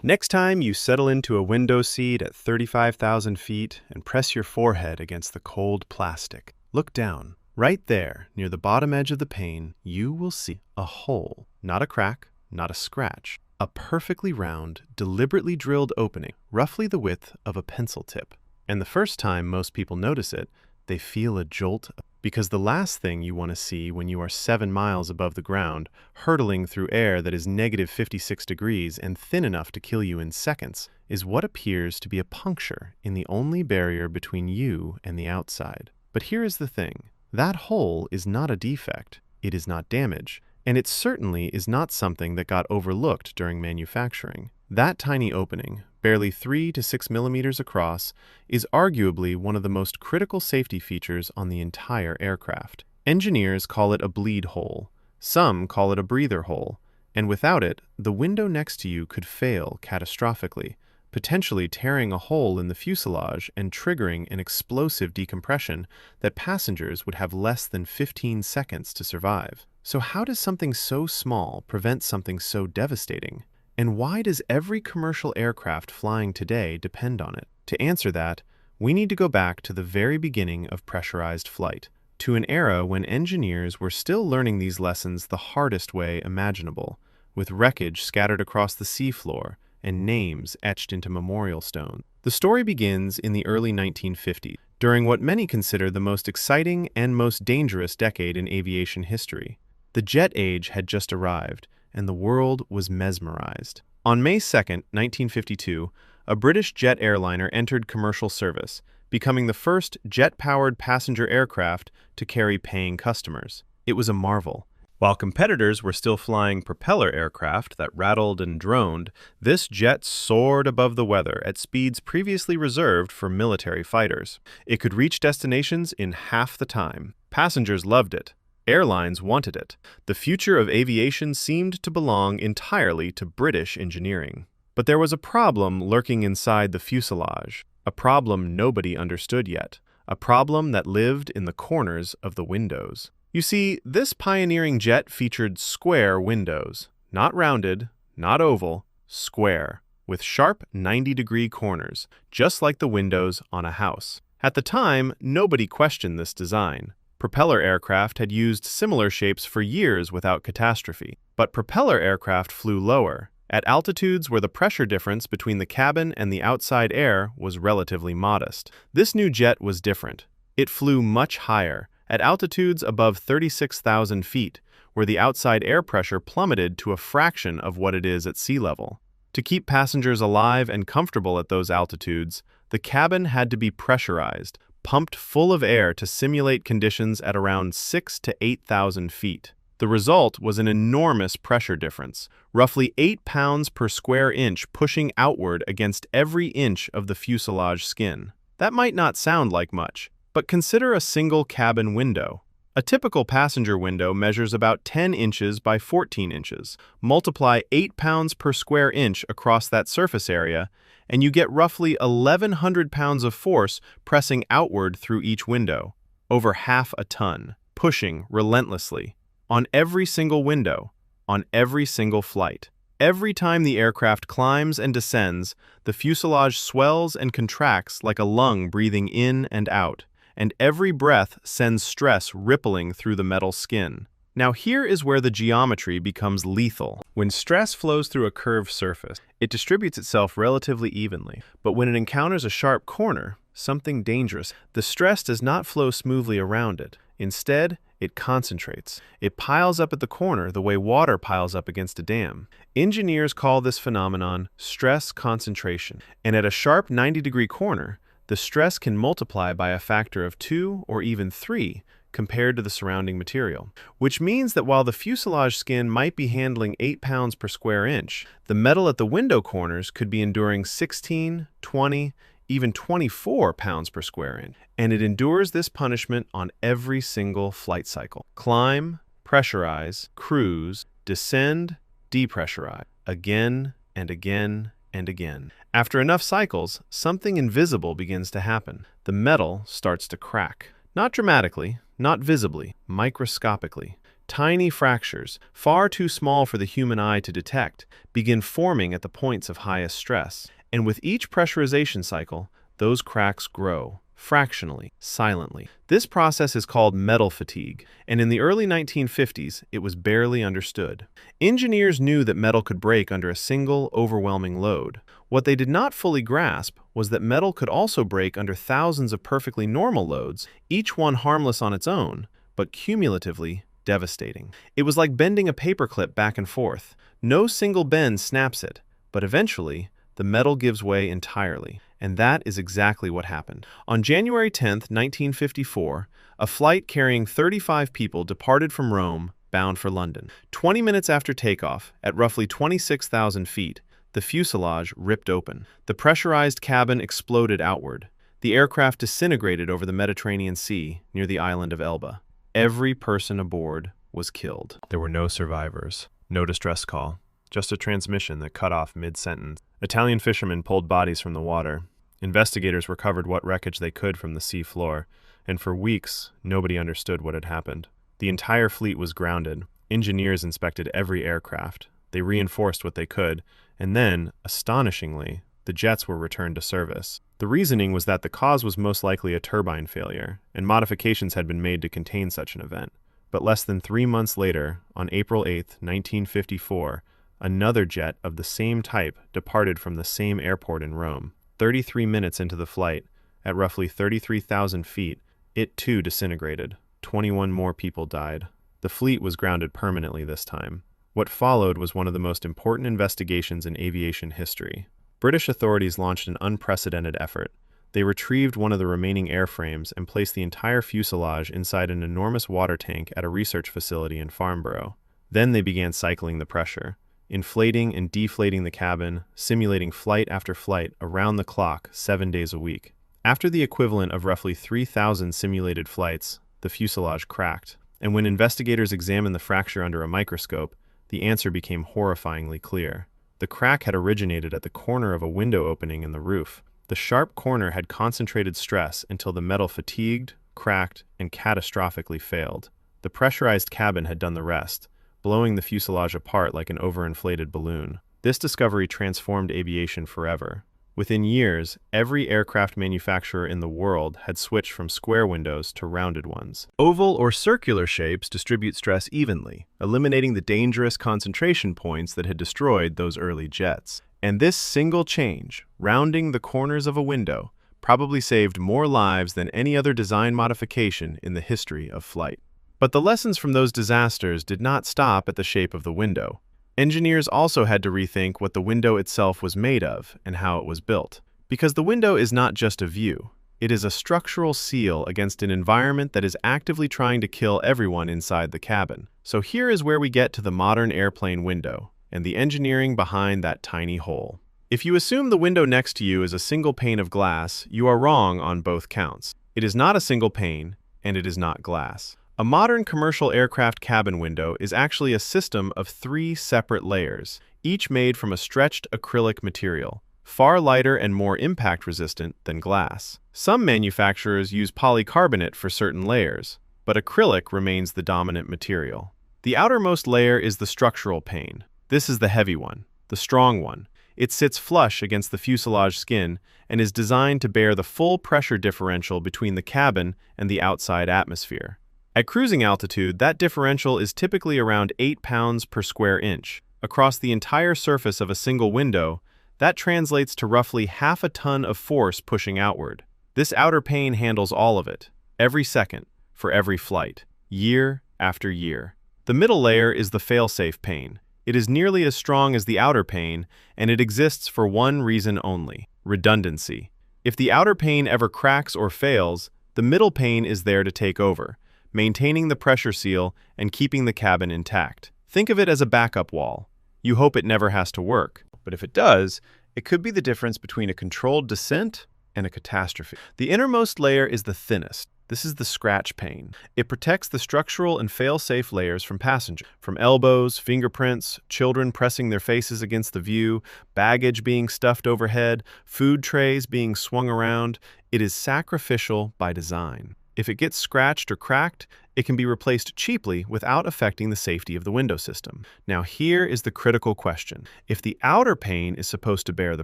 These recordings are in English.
Next time you settle into a window seat at 35,000 feet and press your forehead against the cold plastic, look down. Right there, near the bottom edge of the pane, you will see a hole. Not a crack, not a scratch. A perfectly round, deliberately drilled opening, roughly the width of a pencil tip. And the first time most people notice it, they feel a jolt, because the last thing you want to see when you are 7 miles above the ground, hurtling through air that is negative 56 degrees and thin enough to kill you in seconds, is what appears to be a puncture in the only barrier between you and the outside. But here is the thing. That hole is not a defect. It is not damage. And it certainly is not something that got overlooked during manufacturing. That tiny opening, barely 3 to 6 millimeters across, is arguably one of the most critical safety features on the entire aircraft. Engineers call it a bleed hole. Some call it a breather hole. And without it, the window next to you could fail catastrophically, potentially tearing a hole in the fuselage and triggering an explosive decompression that passengers would have less than 15 seconds to survive. So how does something so small prevent something so devastating? And why does every commercial aircraft flying today depend on it? To answer that, we need to go back to the very beginning of pressurized flight, to an era when engineers were still learning these lessons the hardest way imaginable, with wreckage scattered across the seafloor and names etched into memorial stones. The story begins in the early 1950s, during what many consider the most exciting and most dangerous decade in aviation history. The jet age had just arrived, and the world was mesmerized. On May 2, 1952, a British jet airliner entered commercial service, becoming the first jet-powered passenger aircraft to carry paying customers. It was a marvel. While competitors were still flying propeller aircraft that rattled and droned, this jet soared above the weather at speeds previously reserved for military fighters. It could reach destinations in half the time. Passengers loved it. Airlines wanted it. The future of aviation seemed to belong entirely to British engineering. But there was a problem lurking inside the fuselage, a problem nobody understood yet, a problem that lived in the corners of the windows. You see, this pioneering jet featured square windows, not rounded, not oval, square, with sharp 90-degree corners, just like the windows on a house. At the time, nobody questioned this design. Propeller aircraft had used similar shapes for years without catastrophe, but propeller aircraft flew lower, at altitudes where the pressure difference between the cabin and the outside air was relatively modest. This new jet was different. It flew much higher, at altitudes above 36,000 feet, where the outside air pressure plummeted to a fraction of what it is at sea level. To keep passengers alive and comfortable at those altitudes, the cabin had to be pressurized, pumped full of air to simulate conditions at around 6,000 to 8,000 feet. The result was an enormous pressure difference, roughly 8 pounds per square inch pushing outward against every inch of the fuselage skin. That might not sound like much, but consider a single cabin window. A typical passenger window measures about 10 inches by 14 inches. Multiply 8 pounds per square inch across that surface area, and you get roughly 1,100 pounds of force pressing outward through each window, over half a ton, pushing relentlessly, on every single window, on every single flight. Every time the aircraft climbs and descends, the fuselage swells and contracts like a lung breathing in and out, and every breath sends stress rippling through the metal skin. Now here is where the geometry becomes lethal. When stress flows through a curved surface, it distributes itself relatively evenly. But when it encounters a sharp corner, something dangerous, the stress does not flow smoothly around it. Instead, it concentrates. It piles up at the corner the way water piles up against a dam. Engineers call this phenomenon stress concentration. And at a sharp 90-degree corner, the stress can multiply by a factor of 2 or even 3 compared to the surrounding material, which means that while the fuselage skin might be handling 8 pounds per square inch, the metal at the window corners could be enduring 16, 20, even 24 pounds per square inch. And it endures this punishment on every single flight cycle. Climb, pressurize, cruise, descend, depressurize, again and again and again. After enough cycles, something invisible begins to happen. The metal starts to crack. Not dramatically, not visibly, microscopically. Tiny fractures, far too small for the human eye to detect, begin forming at the points of highest stress. And with each pressurization cycle, those cracks grow, fractionally, silently. This process is called metal fatigue, and in the early 1950s, it was barely understood. Engineers knew that metal could break under a single, overwhelming load. What they did not fully grasp was that metal could also break under thousands of perfectly normal loads, each one harmless on its own, but cumulatively devastating. It was like bending a paperclip back and forth. No single bend snaps it, but eventually, the metal gives way entirely. And that is exactly what happened. On January 10, 1954, a flight carrying 35 people departed from Rome, bound for London. 20 minutes after takeoff, at roughly 26,000 feet, the fuselage ripped open. The pressurized cabin exploded outward. The aircraft disintegrated over the Mediterranean Sea near the island of Elba. Every person aboard was killed. There were no survivors, no distress call, just a transmission that cut off mid-sentence. Italian fishermen pulled bodies from the water. Investigators recovered what wreckage they could from the sea floor, and for weeks, nobody understood what had happened. The entire fleet was grounded. Engineers inspected every aircraft. They reinforced what they could, and then, astonishingly, the jets were returned to service. The reasoning was that the cause was most likely a turbine failure, and modifications had been made to contain such an event. But less than 3 months later, on April 8, 1954, another jet of the same type departed from the same airport in Rome. 33 minutes into the flight, at roughly 33,000 feet, it too disintegrated. 21 more people died. The fleet was grounded permanently this time. What followed was one of the most important investigations in aviation history. British authorities launched an unprecedented effort. They retrieved one of the remaining airframes and placed the entire fuselage inside an enormous water tank at a research facility in Farnborough. Then they began cycling the pressure, inflating and deflating the cabin, simulating flight after flight around the clock 7 days a week. After the equivalent of roughly 3,000 simulated flights, the fuselage cracked, and when investigators examined the fracture under a microscope, the answer became horrifyingly clear. The crack had originated at the corner of a window opening in the roof. The sharp corner had concentrated stress until the metal fatigued, cracked, and catastrophically failed. The pressurized cabin had done the rest, blowing the fuselage apart like an overinflated balloon. This discovery transformed aviation forever. Within years, every aircraft manufacturer in the world had switched from square windows to rounded ones. Oval or circular shapes distribute stress evenly, eliminating the dangerous concentration points that had destroyed those early jets. And this single change, rounding the corners of a window, probably saved more lives than any other design modification in the history of flight. But the lessons from those disasters did not stop at the shape of the window. Engineers also had to rethink what the window itself was made of and how it was built. Because the window is not just a view, it is a structural seal against an environment that is actively trying to kill everyone inside the cabin. So here is where we get to the modern airplane window and the engineering behind that tiny hole. If you assume the window next to you is a single pane of glass, you are wrong on both counts. It is not a single pane, and it is not glass. A modern commercial aircraft cabin window is actually a system of 3 separate layers, each made from a stretched acrylic material, far lighter and more impact-resistant than glass. Some manufacturers use polycarbonate for certain layers, but acrylic remains the dominant material. The outermost layer is the structural pane. This is the heavy one, the strong one. It sits flush against the fuselage skin and is designed to bear the full pressure differential between the cabin and the outside atmosphere. At cruising altitude, that differential is typically around 8 pounds per square inch. Across the entire surface of a single window, that translates to roughly half a ton of force pushing outward. This outer pane handles all of it, every second, for every flight, year after year. The middle layer is the fail-safe pane. It is nearly as strong as the outer pane, and it exists for one reason only: redundancy. If the outer pane ever cracks or fails, the middle pane is there to take over, maintaining the pressure seal and keeping the cabin intact. Think of it as a backup wall. You hope it never has to work, but if it does, it could be the difference between a controlled descent and a catastrophe. The innermost layer is the thinnest. This is the scratch pane. It protects the structural and fail-safe layers from passengers, from elbows, fingerprints, children pressing their faces against the view, baggage being stuffed overhead, food trays being swung around. It is sacrificial by design. If it gets scratched or cracked, it can be replaced cheaply without affecting the safety of the window system. Now here is the critical question. If the outer pane is supposed to bear the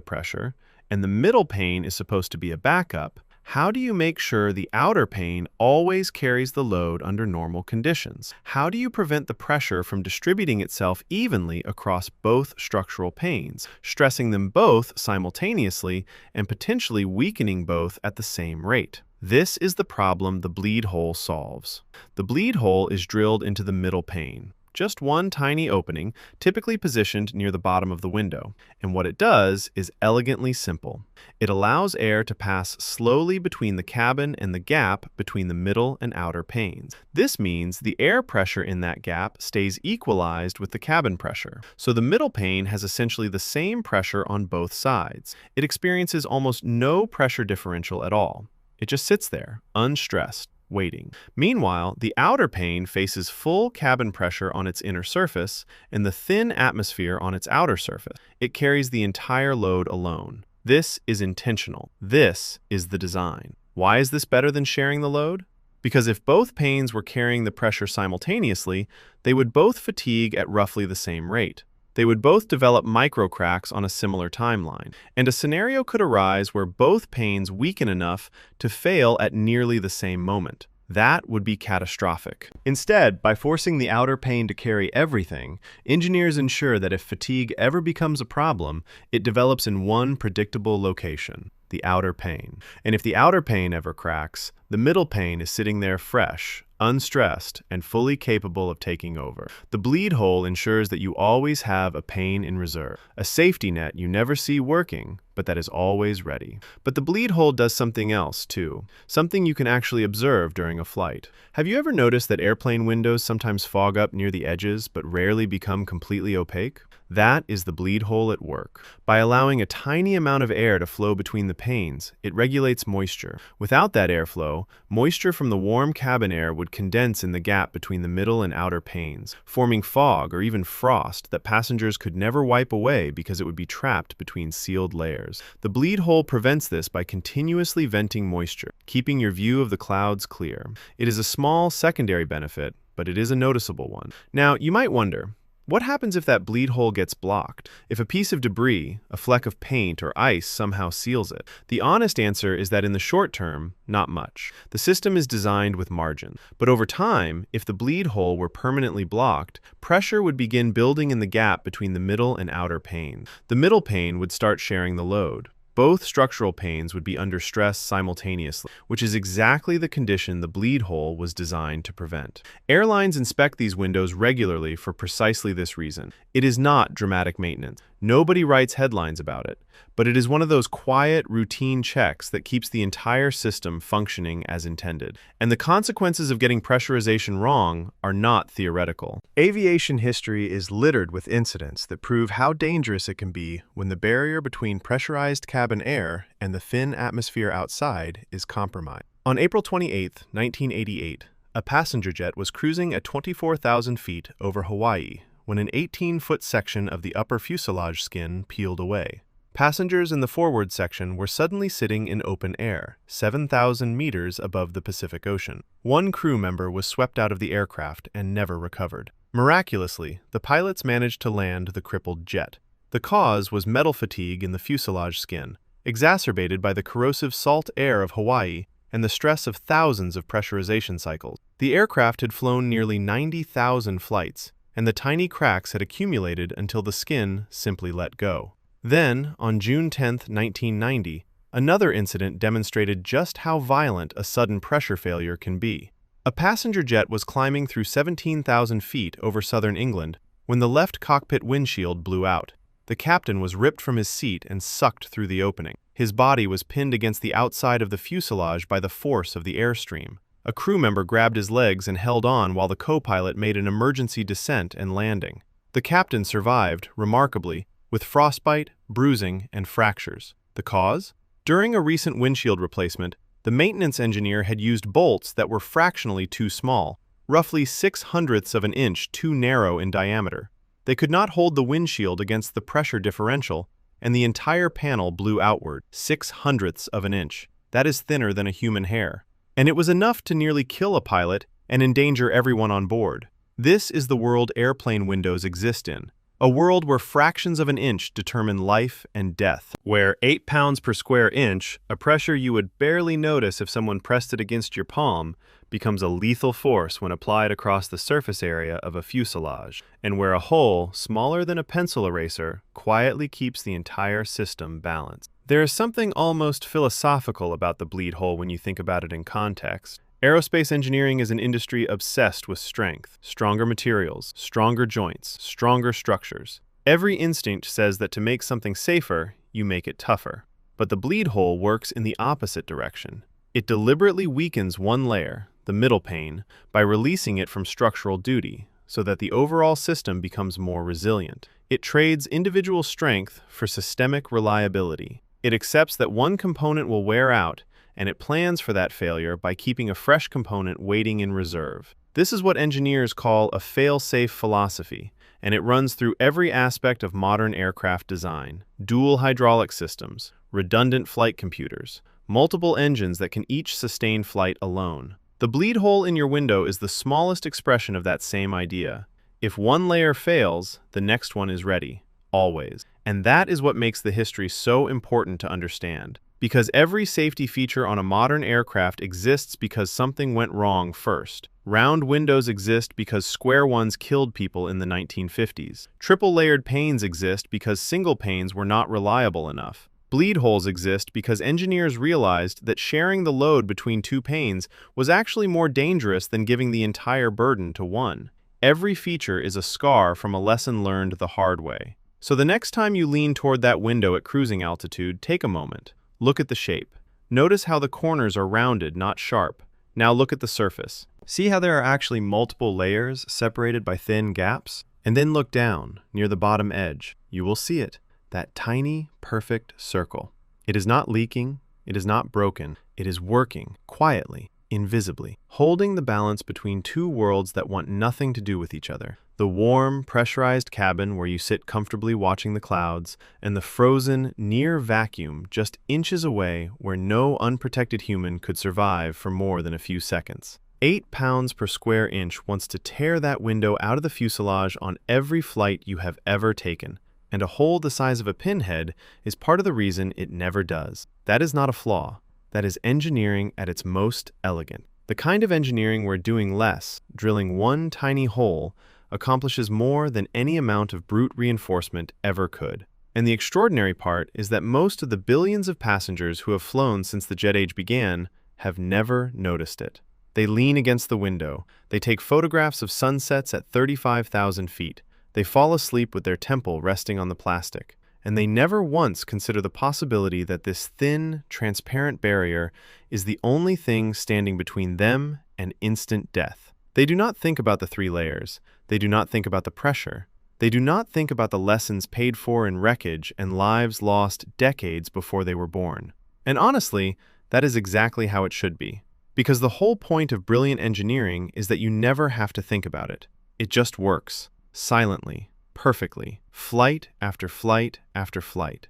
pressure, and the middle pane is supposed to be a backup, how do you make sure the outer pane always carries the load under normal conditions? How do you prevent the pressure from distributing itself evenly across both structural panes, stressing them both simultaneously and potentially weakening both at the same rate? This is the problem the bleed hole solves. The bleed hole is drilled into the middle pane. Just one tiny opening, typically positioned near the bottom of the window. And what it does is elegantly simple. It allows air to pass slowly between the cabin and the gap between the middle and outer panes. This means the air pressure in that gap stays equalized with the cabin pressure. So the middle pane has essentially the same pressure on both sides. It experiences almost no pressure differential at all. It just sits there, unstressed, waiting. Meanwhile, the outer pane faces full cabin pressure on its inner surface and the thin atmosphere on its outer surface. It carries the entire load alone. This is intentional. This is the design. Why is this better than sharing the load? Because if both panes were carrying the pressure simultaneously, they would both fatigue at roughly the same rate. They would both develop microcracks on a similar timeline, and a scenario could arise where both panes weaken enough to fail at nearly the same moment. That would be catastrophic. Instead, by forcing the outer pane to carry everything, engineers ensure that if fatigue ever becomes a problem, it develops in one predictable location, the outer pane. And if the outer pane ever cracks, the middle pane is sitting there fresh, unstressed, and fully capable of taking over. The bleed hole ensures that you always have a pane in reserve, a safety net you never see working, but that is always ready. But the bleed hole does something else, too, something you can actually observe during a flight. Have you ever noticed that airplane windows sometimes fog up near the edges, but rarely become completely opaque? That is the bleed hole at work. By allowing a tiny amount of air to flow between the panes, it regulates moisture. Without that airflow, moisture from the warm cabin air would condense in the gap between the middle and outer panes, forming fog or even frost that passengers could never wipe away because it would be trapped between sealed layers. The bleed hole prevents this by continuously venting moisture, keeping your view of the clouds clear. It is a small secondary benefit, but it is a noticeable one. Now, you might wonder, what happens if that bleed hole gets blocked? If a piece of debris, a fleck of paint, or ice somehow seals it? The honest answer is that in the short term, not much. The system is designed with margin. But over time, if the bleed hole were permanently blocked, pressure would begin building in the gap between the middle and outer pane. The middle pane would start sharing the load. Both structural panes would be under stress simultaneously, which is exactly the condition the bleed hole was designed to prevent. Airlines inspect these windows regularly for precisely this reason. It is not dramatic maintenance. Nobody writes headlines about it, but it is one of those quiet, routine checks that keeps the entire system functioning as intended. And the consequences of getting pressurization wrong are not theoretical. Aviation history is littered with incidents that prove how dangerous it can be when the barrier between pressurized cabin air and the thin atmosphere outside is compromised. On April 28, 1988, a passenger jet was cruising at 24,000 feet over Hawaii when an 18-foot section of the upper fuselage skin peeled away. Passengers in the forward section were suddenly sitting in open air, 7,000 meters above the Pacific Ocean. One crew member was swept out of the aircraft and never recovered. Miraculously, the pilots managed to land the crippled jet. The cause was metal fatigue in the fuselage skin, exacerbated by the corrosive salt air of Hawaii and the stress of thousands of pressurization cycles. The aircraft had flown nearly 90,000 flights, and the tiny cracks had accumulated until the skin simply let go. Then, on June 10, 1990, another incident demonstrated just how violent a sudden pressure failure can be. A passenger jet was climbing through 17,000 feet over southern England when the left cockpit windshield blew out. The captain was ripped from his seat and sucked through the opening. His body was pinned against the outside of the fuselage by the force of the airstream. A crew member grabbed his legs and held on while the co-pilot made an emergency descent and landing. The captain survived, remarkably, with frostbite, bruising, and fractures. The cause? During a recent windshield replacement, the maintenance engineer had used bolts that were fractionally too small, roughly 6/100ths of an inch too narrow in diameter. They could not hold the windshield against the pressure differential, and the entire panel blew outward, 6/100ths of an inch. That is thinner than a human hair. And it was enough to nearly kill a pilot and endanger everyone on board. This is the world airplane windows exist in. A world where fractions of an inch determine life and death. Where 8 pounds per square inch, a pressure you would barely notice if someone pressed it against your palm, becomes a lethal force when applied across the surface area of a fuselage, and where a hole, smaller than a pencil eraser, quietly keeps the entire system balanced. There is something almost philosophical about the bleed hole when you think about it in context. Aerospace engineering is an industry obsessed with strength, stronger materials, stronger joints, stronger structures. Every instinct says that to make something safer, you make it tougher. But the bleed hole works in the opposite direction. It deliberately weakens one layer, the middle pane, by releasing it from structural duty, so that the overall system becomes more resilient. It trades individual strength for systemic reliability. It accepts that one component will wear out, and it plans for that failure by keeping a fresh component waiting in reserve. This is what engineers call a fail-safe philosophy, and it runs through every aspect of modern aircraft design. Dual hydraulic systems, redundant flight computers, multiple engines that can each sustain flight alone. The bleed hole in your window is the smallest expression of that same idea. If one layer fails, the next one is ready, always. And that is what makes the history so important to understand. Because every safety feature on a modern aircraft exists because something went wrong first. Round windows exist because square ones killed people in the 1950s. Triple-layered panes exist because single panes were not reliable enough. Bleed holes exist because engineers realized that sharing the load between two panes was actually more dangerous than giving the entire burden to one. Every feature is a scar from a lesson learned the hard way. So the next time you lean toward that window at cruising altitude, take a moment. Look at the shape. Notice how the corners are rounded, not sharp. Now look at the surface. See how there are actually multiple layers separated by thin gaps? And then look down, near the bottom edge. You will see it, that tiny, perfect circle. It is not leaking, it is not broken, it is working, quietly, invisibly, holding the balance between two worlds that want nothing to do with each other. The warm, pressurized cabin where you sit comfortably watching the clouds, and the frozen, near vacuum just inches away where no unprotected human could survive for more than a few seconds. 8 pounds per square inch wants to tear that window out of the fuselage on every flight you have ever taken, and a hole the size of a pinhead is part of the reason it never does. That is not a flaw. That is engineering at its most elegant. The kind of engineering where doing less, drilling one tiny hole, accomplishes more than any amount of brute reinforcement ever could. And the extraordinary part is that most of the billions of passengers who have flown since the jet age began have never noticed it. They lean against the window, they take photographs of sunsets at 35,000 feet, they fall asleep with their temple resting on the plastic, and they never once consider the possibility that this thin, transparent barrier is the only thing standing between them and instant death. They do not think about the 3 layers. They do not think about the pressure. They do not think about the lessons paid for in wreckage and lives lost decades before they were born. And honestly, that is exactly how it should be. Because the whole point of brilliant engineering is that you never have to think about it. It just works, silently, perfectly, flight after flight after flight.